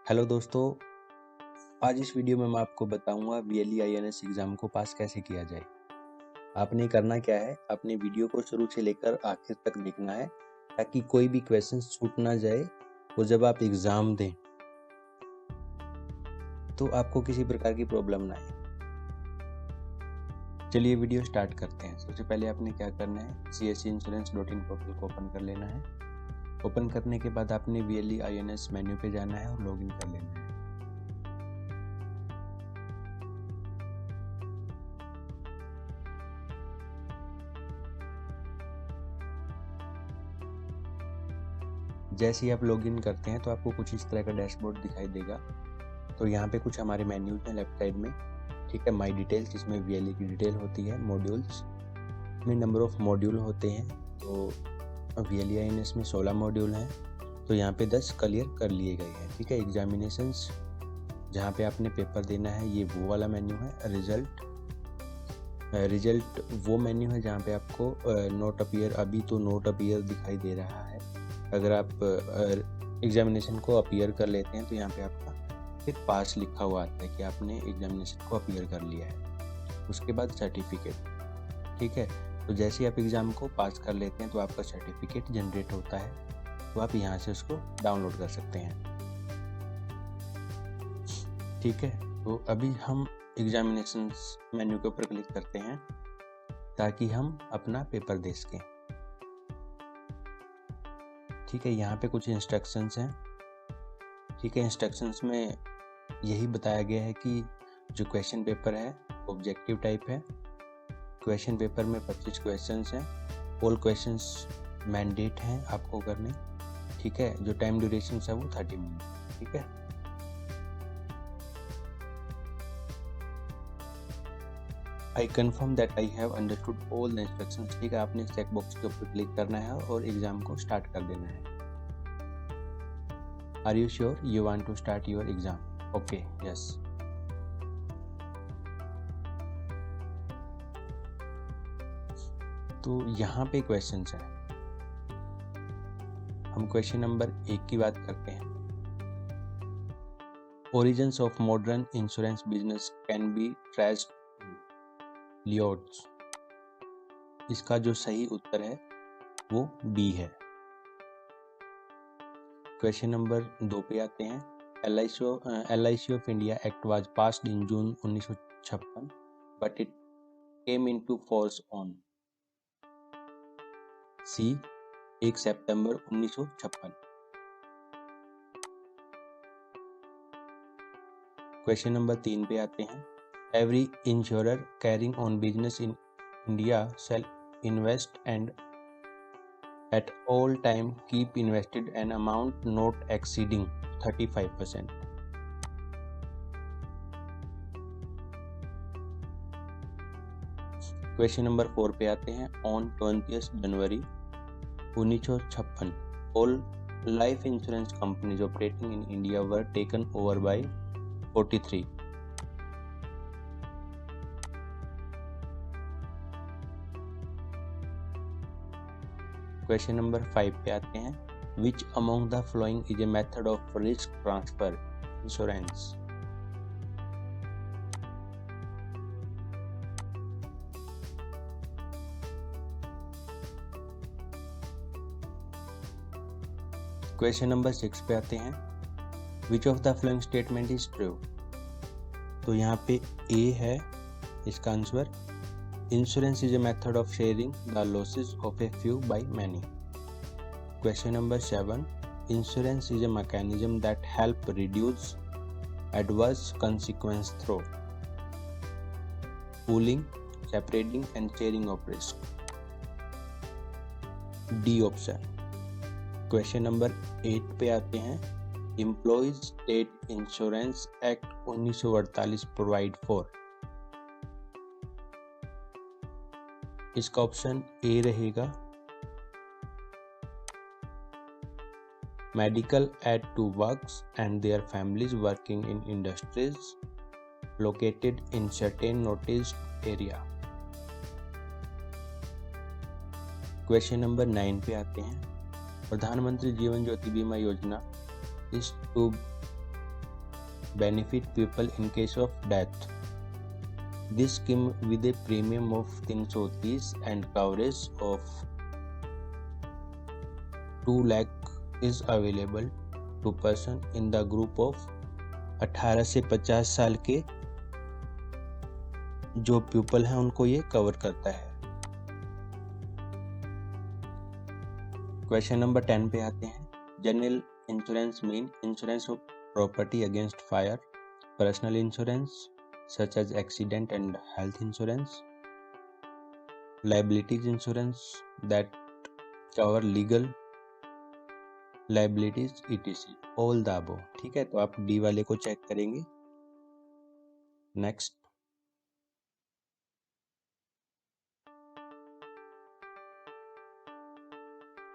Hello दोस्तों, आज इस वीडियो में मैं आपको बताऊंगा VLE-INS एग्ज़ाम को पास कैसे किया जाए। आपने करना क्या है, आपने वीडियो को शुरू से लेकर आखिर तक देखना है ताकि कोई भी क्वेश्चन छूट ना जाए और जब आप एग्ज़ाम दें तो आपको किसी प्रकार की प्रॉब्लम ना आए। चलिए वीडियो स्टार्ट करते हैं। सबसे पहले आपने क्या करना है, CSEinsurance.in पोर्टल को ओपन कर लेना है। ओपन करने के बाद आपने VLE-INS मेन्यू पे जाना है और लॉगिन कर लेना है। जैसे ही आप लॉगिन करते हैं तो आपको कुछ इस तरह का डैशबोर्ड दिखाई देगा। तो यहाँ पे कुछ हमारे मेन्यूज हैं लेफ्ट साइड में, ठीक है। माई डिटेल्स, जिसमें VLE की डिटेल होती है। मॉड्यूल्स में नंबर ऑफ मॉड्यूल होते हैं, तो VLE-INS में 16 मॉड्यूल हैं, तो यहाँ पे 10 क्लियर कर लिए गए हैं, ठीक है। एग्जामिनेशंस, जहाँ पे आपने पेपर देना है, ये वो वाला मेन्यू है। रिजल्ट वो मेन्यू है जहाँ पे आपको नोट अपीयर, अभी तो नोट अपीयर दिखाई दे रहा है। अगर आप एग्जामिनेशन को अपीयर कर लेते हैं तो यहाँ पे आपका फिर पास लिखा हुआ आता है कि आपने एग्जामिनेशन को अपीयर कर लिया है। उसके बाद सर्टिफिकेट, ठीक है। तो जैसे ही आप एग्ज़ाम को पास कर लेते हैं तो आपका सर्टिफिकेट जनरेट होता है, तो आप यहाँ से उसको डाउनलोड कर सकते हैं, ठीक है। तो अभी हम एग्जामिनेशन मेन्यू के ऊपर क्लिक करते हैं ताकि हम अपना पेपर दे सकें, ठीक है। यहाँ पे कुछ इंस्ट्रक्शंस हैं, ठीक है। इंस्ट्रक्शंस में यही बताया गया है कि जो क्वेश्चन पेपर है ऑब्जेक्टिव टाइप है। क्वेश्चन पेपर में 25 क्वेश्चंस हैं। ऑल क्वेश्चंस मैंडेट हैं आपको करने, ठीक है। जो टाइम ड्यूरेशन है वो 30 मिनट, ठीक है। I confirm that I have understood all the instructions, ठीक है। आपने चेक बॉक्स के ऊपर क्लिक करना है और एग्जाम को स्टार्ट कर देना है। Are you sure you want to start your exam? Okay, yes. तो यहाँ पे क्वेश्चंस हैं। हम क्वेश्चन नंबर 1 की बात करते हैं। Origins of modern insurance business can be traced Lloyd's. इसका जो सही उत्तर है वो बी है। क्वेश्चन नंबर 2 पे आते हैं। LIC of India act was passed in June 1956 but it came into force on C 1 September 1956। Question number 3 पे आते हैं। Every insurer carrying on business in India shall invest and at all time keep invested an amount not exceeding 35%. Question number 4 पे आते हैं। On 20 January 1956 all life insurance companies operating in India were taken over by 43. Question number 5 पे आते हैं। Which among the following is a method of risk transfer insurance? Question number 6 पे आते हैं। Which of the following statement is true? तो यहाँ पे ए है इसका answer. Insurance is a method of sharing the losses of a few by many. Question number 7। Insurance is a mechanism that help reduce adverse consequence through pooling, separating and sharing of risk. D option. Question number 8 पे आते हैं। Employees state insurance act 1948 provide for. इसका option A रहेगा। Medical aid to works and their families working in industries located in certain noticed area. Question number 9 पे आते हैं। प्रधानमंत्री जीवन ज्योति बीमा योजना is to benefit people in case of death. This scheme with a premium of 330 and coverage of 2 lakh is available to person in the group of 18 से 50 साल के जो पीपल हैं उनको ये कवर करता है। क्वेश्चन नंबर 10 पे आते हैं। General insurance mean insurance of property against fire, personal insurance such as accident and health insurance, liabilities insurance that cover legal liabilities etc. all the above। ठीक है, तो आप डी वाले को चेक करेंगे। Next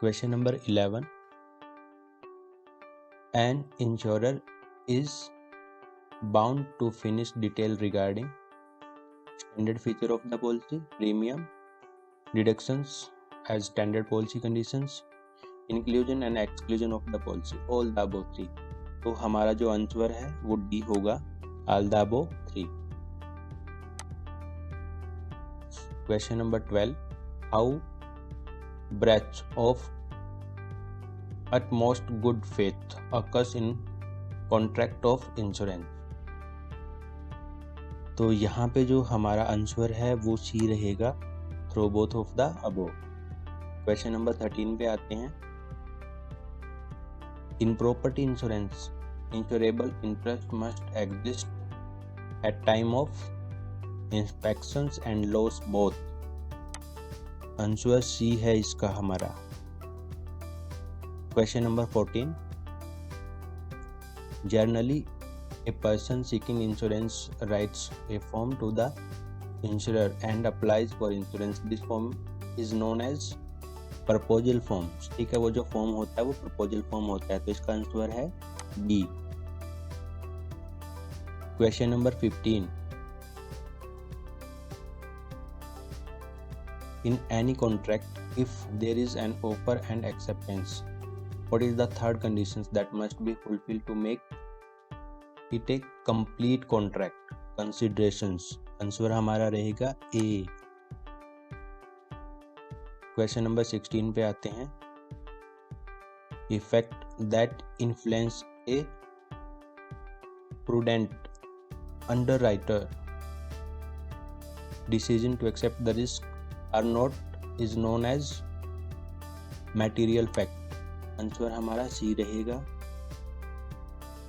question number 11, an insurer is bound to finish detail regarding standard feature of the policy, premium, deductions as standard policy conditions, inclusion and exclusion of the policy, all the above 3। तो हमारा जो आंसर है वो D होगा, all the above 3। Question number 12, how breach of utmost good faith occurs in contract of insurance। तो यहाँ पे जो हमारा आंसर है वो सी रहेगा, through both of the above. Question number 13 पे आते हैं। In property insurance insurable interest must exist at time of inspections and loss both. Answer C है इसका हमारा। Question number 14, generally a person seeking insurance writes a form to the insurer and applies for insurance. This form is known as proposal form। ठीक है, वो जो form होता है वो proposal form होता है, तो इसका आंसर है B. Question number 15, in any contract if there is an offer and acceptance, what is the third conditions that must be fulfilled to make it a complete contract? considerations। Answer हमारा रहेगा A. Question number 16 पे आते हैं। Effect that influence a prudent underwriter decision to accept the risk or not is known as material fact. Answer हमारा C रहेगा।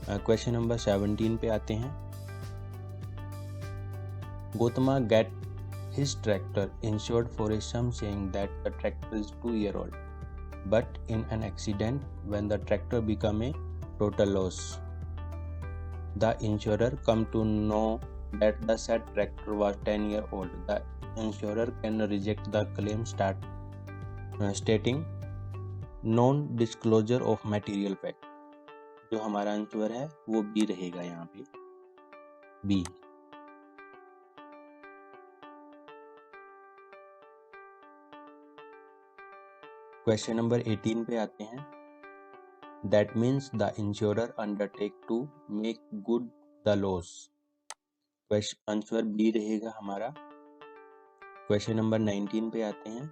Question number 17 पे आते हैं। Gautama get his tractor insured for a sum saying that the tractor is 2 years old, but in an accident when the tractor become a total loss, the insurer come to know that the said tractor was 10 years old, the insurer can reject the claim stating non-disclosure of material fact। जो हमारा answer है वो B रहेगा यहाँ पे, B. Question number 18 पे आते हैं। That means the insurer undertake to make good the loss. Answer B रहेगा हमारा। क्वेश्चन नंबर 19 पे आते हैं।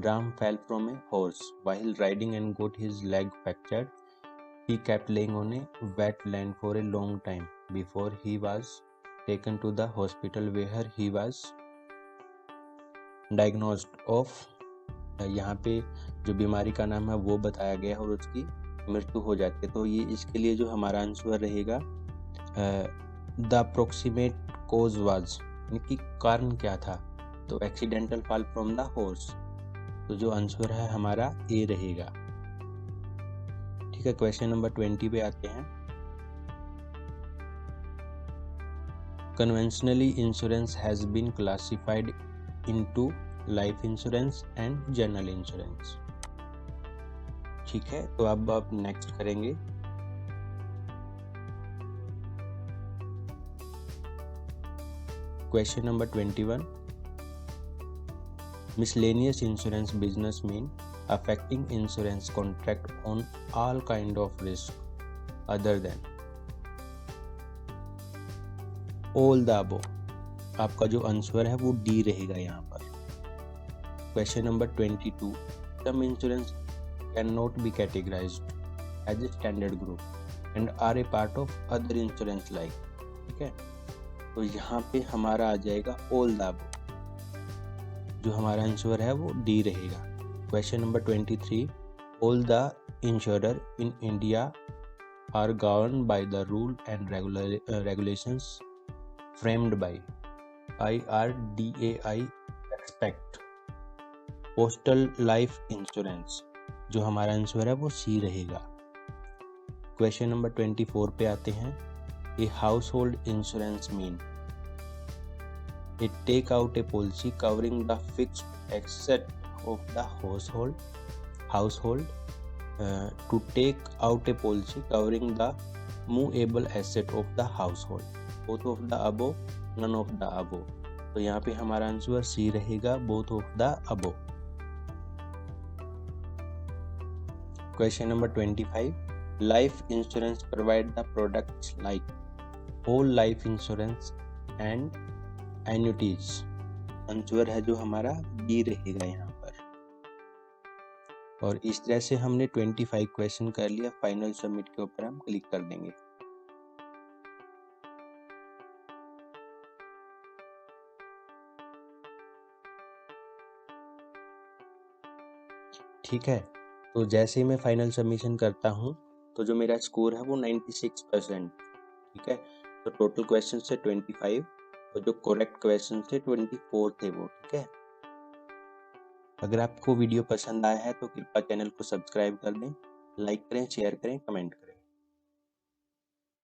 Ram fell from a horse while riding and got his leg fractured. He kept laying on a wet land for a long time before he was taken to the hospital where he was diagnosed of। यहाँ पे जो बीमारी का नाम है वो बताया गया है और उसकी मृत्यु हो जाती है। तो ये इसके लिए जो हमारा आंसर रहेगा द अप्रोक्सीमेट कोज वाज, इनकी कारण क्या था, तो accidental fall from the horse. तो जो आंसर है हमारा ए रहेगा। ठीक है, क्वेश्चन नंबर 20 पे आते हैं। Conventionally insurance has been classified into life insurance and general insurance. ठीक है, तो अब आप नेक्स्ट करेंगे। Question number 21, miscellaneous insurance business mean affecting insurance contract on all kind of risk other than। All the above, आपका जो आंसर है वो डी रहेगा यहाँ पर। Question number 22, some insurance can not be categorised as a standard group and are a part of other insurance like. ठीक है, तो यहाँ पे हमारा आ जाएगा ऑल द अबव, जो हमारा आंसर है वो डी रहेगा। Question number 23, all the insurer in India are governed by the rule and regulations framed by IRDAI expect postal life insurance, जो हमारा आंसर है वो सी रहेगा। क्वेश्चन नंबर 24 पे आते हैं। A household insurance mean a take out a policy covering the fixed asset of the household to take out a policy covering the movable asset of the household, both of the above, none of the above। तो यहाँ पे हमारा answer C रहेगा, both of the above। Question number 25, life insurance provide the products like whole life insurance and annuities, answer है जो हमारा B रहेगा यहाँ पर। और इस तरह से हमने 25 क्वेश्चन कर लिया। फाइनल सबमिट के ऊपर हम क्लिक कर देंगे। ठीक है, तो जैसे ही मैं फाइनल सबमिशन करता हूँ तो जो मेरा स्कोर है वो 96%। ठीक है, तो टोटल क्वेश्चन से 25 और जो करेक्ट क्वेश्चन से 24 थे वो। ठीक है, अगर आपको वीडियो पसंद आया है तो कृपया चैनल को सब्सक्राइब कर दें, लाइक करें, शेयर करें, कमेंट करें।